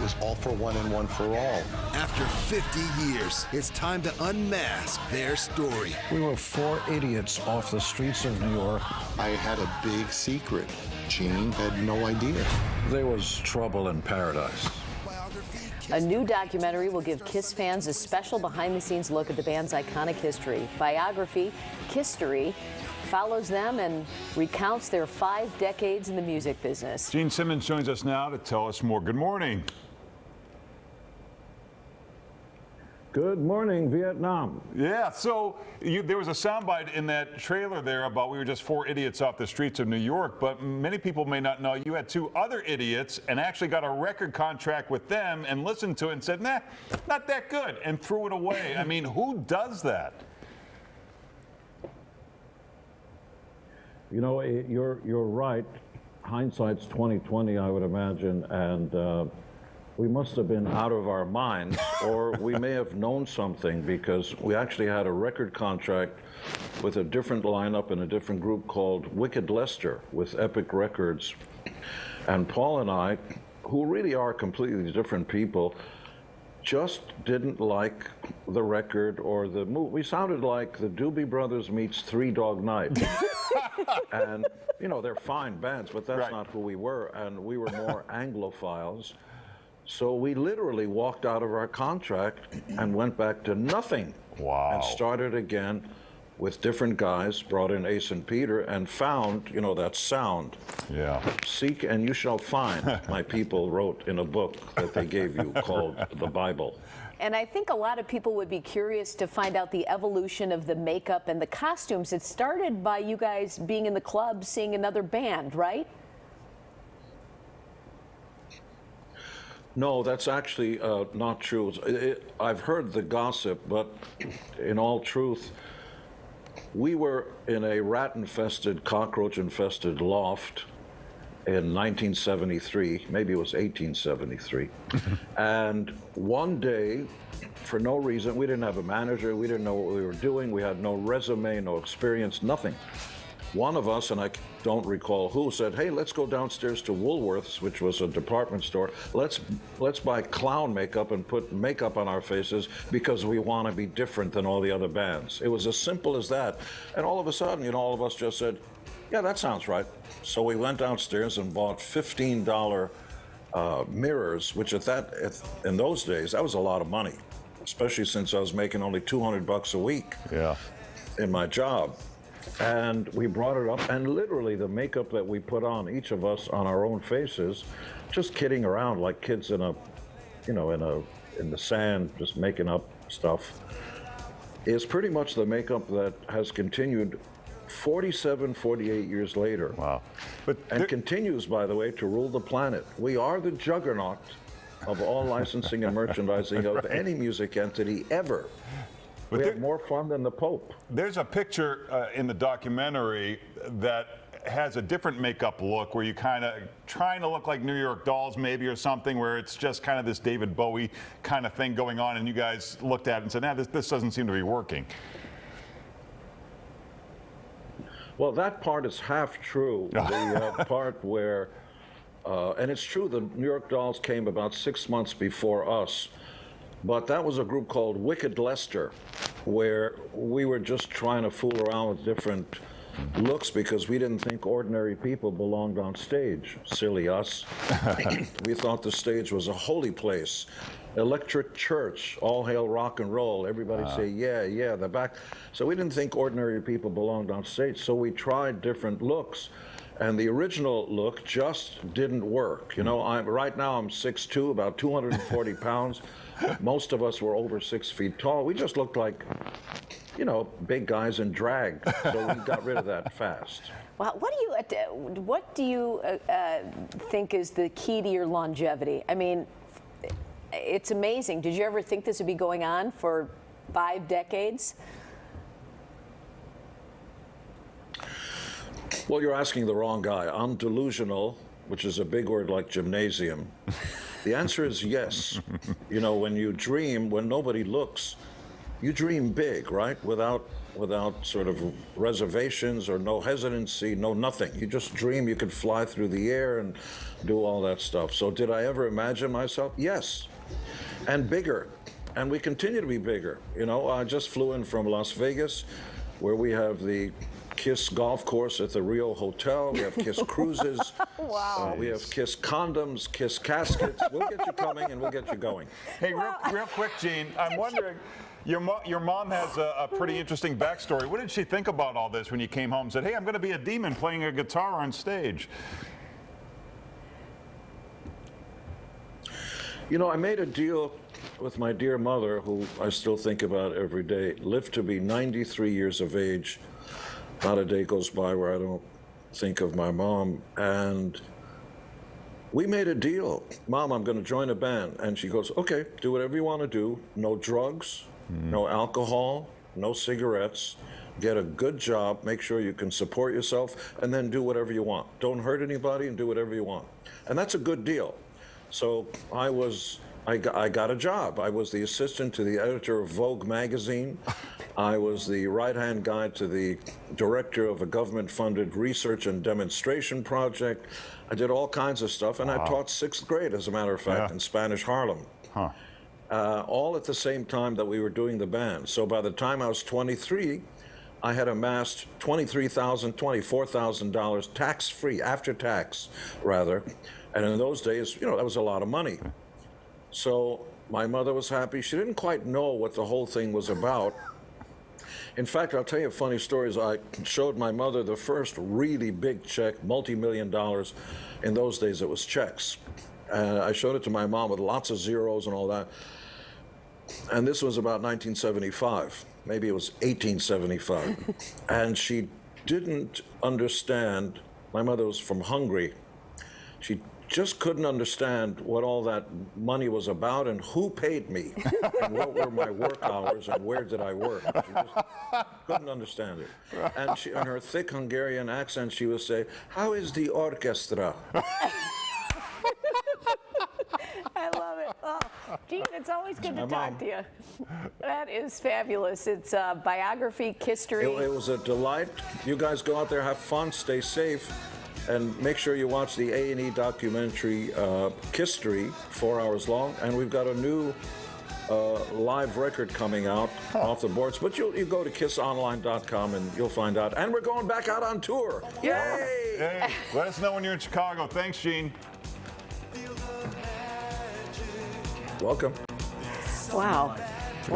was all for one and one for all. After 50 years, it's time to unmask their story. We were four idiots off the streets of New York. I had a big secret. Gene had no idea. There was trouble in paradise. A new documentary will give Kiss fans a special behind-the-scenes look at the band's iconic history. Biography, Kisstory, follows them and recounts their 5 decades in the music business. Gene Simmons joins us now to tell us more. Good morning. Good morning, Vietnam. Yeah, so there was a soundbite in that trailer there about we were just 4 idiots off the streets of New York, but many people may not know you had 2 other idiots and actually got a record contract with them and listened to it and said, nah, not that good, and threw it away. I mean, who does that? You know, you're right. Hindsight's 20/20, I would imagine, and we must have been out of our minds, or we may have known something, because we actually had a record contract with a different lineup and a different group called Wicked Lester with Epic Records. And Paul and I, who really are completely different people, just didn't like the record or the movie. We sounded like the Doobie Brothers meets Three Dog Night. And, you know, they're fine bands, but that's not who we were. And we were more Anglophiles. So we literally walked out of our contract and went back to nothing. Wow. And started again with different guys, brought in Ace and Peter, and found, you know, that sound. Yeah. Seek and you shall find, my people wrote in a book that they gave you called the Bible. And I think a lot of people would be curious to find out the evolution of the makeup and the costumes. It started by you guys being in the club, seeing another band, right? No, that's actually not true. I've heard the gossip, but in all truth, we were in a rat-infested, cockroach-infested loft in 1973, maybe it was 1873. And one day, for no reason, we didn't have a manager, we didn't know what we were doing, we had no resume, no experience, nothing. One of us, and I don't recall who, said, hey, let's go downstairs to Woolworths, which was a department store. Let's buy clown makeup and put makeup on our faces because we want to be different than all the other bands. It was as simple as that. And all of a sudden, you know, all of us just said, yeah, that sounds right. So we went downstairs and bought $15 mirrors, which in those days, that was a lot of money, especially since I was making only $200 a week in my job. And we brought it up, and literally the makeup that we put on, each of us on our own faces, just kidding around like kids in the sand, just making up stuff, is pretty much the makeup that has continued 47, 48 years later. Wow. And continues, by the way, to rule the planet. We are the juggernaut of all licensing and merchandising of any music entity ever. We have more fun than the Pope. There's a picture in the documentary that has a different makeup look where you kind of trying to look like New York Dolls maybe or something, where it's just kind of this David Bowie kind of thing going on, and you guys looked at it and said, nah, this doesn't seem to be working. Well, that part is half true. The part where, and it's true, the New York Dolls came about 6 months before us. But that was a group called Wicked Lester, where we were just trying to fool around with different looks because we didn't think ordinary people belonged on stage. Silly us. We thought the stage was a holy place. Electric church, all hail rock and roll. Everybody say, yeah, yeah, the back. So we didn't think ordinary people belonged on stage. So we tried different looks. And the original look just didn't work. You know, right now I'm 6'2", about 240 pounds. Most of us were over 6 feet tall. We just looked like, you know, big guys in drag. So we got rid of that fast. Well, what do you think is the key to your longevity? I mean, it's amazing. Did you ever think this would be going on for 5 decades? Well, you're asking the wrong guy. I'm delusional, which is a big word like gymnasium. The answer is yes. You know, when you dream, when nobody looks, you dream big, right? Without sort of reservations or no hesitancy, no nothing. You just dream you could fly through the air and do all that stuff. So did I ever imagine myself? Yes, and bigger. And we continue to be bigger. You know, I just flew in from Las Vegas, where we have the Kiss golf course at the Rio Hotel. We have Kiss cruises. Wow. We have Kiss condoms, Kiss caskets. We'll get you coming and we'll get you going. Hey, real quick, Gene, I'm wondering, your mom has a pretty interesting backstory. What did she think about all this when you came home and said, hey, I'm going to be a demon playing a guitar on stage? You know, I made a deal with my dear mother, who I still think about every day, lived to be 93 years of age. Not a day goes by where I don't think of my mom. And we made a deal. Mom, I'm going to join a band. And she goes, okay, do whatever you want to do. No drugs, no alcohol, no cigarettes. Get a good job, make sure you can support yourself, and then do whatever you want. Don't hurt anybody and do whatever you want. And that's a good deal. So I got a job. I was the assistant to the editor of Vogue magazine. I was the right-hand guy to the director of a government-funded research and demonstration project. I did all kinds of stuff, and I taught 6th grade, as a matter of fact, in Spanish Harlem. All at the same time that we were doing the band. So by the time I was 23, I had amassed $23,000, $24,000 tax-free, after tax, rather. And in those days, you know, that was a lot of money. So my mother was happy. She didn't quite know what the whole thing was about. In fact, I'll tell you a funny story. I showed my mother the first really big check, multi-million dollars. In those days, it was checks. And I showed it to my mom with lots of zeros and all that. And this was about 1975. Maybe it was 1875. And she didn't understand. My mother was from Hungary. She just couldn't understand what all that money was about and who paid me and what were my work hours and where did I work. She just couldn't understand it. And she, in her thick Hungarian accent, she would say, "How is the orchestra?" I love it. Oh, Gene, it's always good to talk to you. That is fabulous. It's a biography, history. It was a delight. You guys go out there, have fun, stay safe. And make sure you watch the A&E documentary, History, 4 hours long. And we've got a new live record coming out off the boards. But you go to kissonline.com and you'll find out. And we're going back out on tour. Yay! Hey, let us know when you're in Chicago. Thanks, Gene. Welcome. Wow.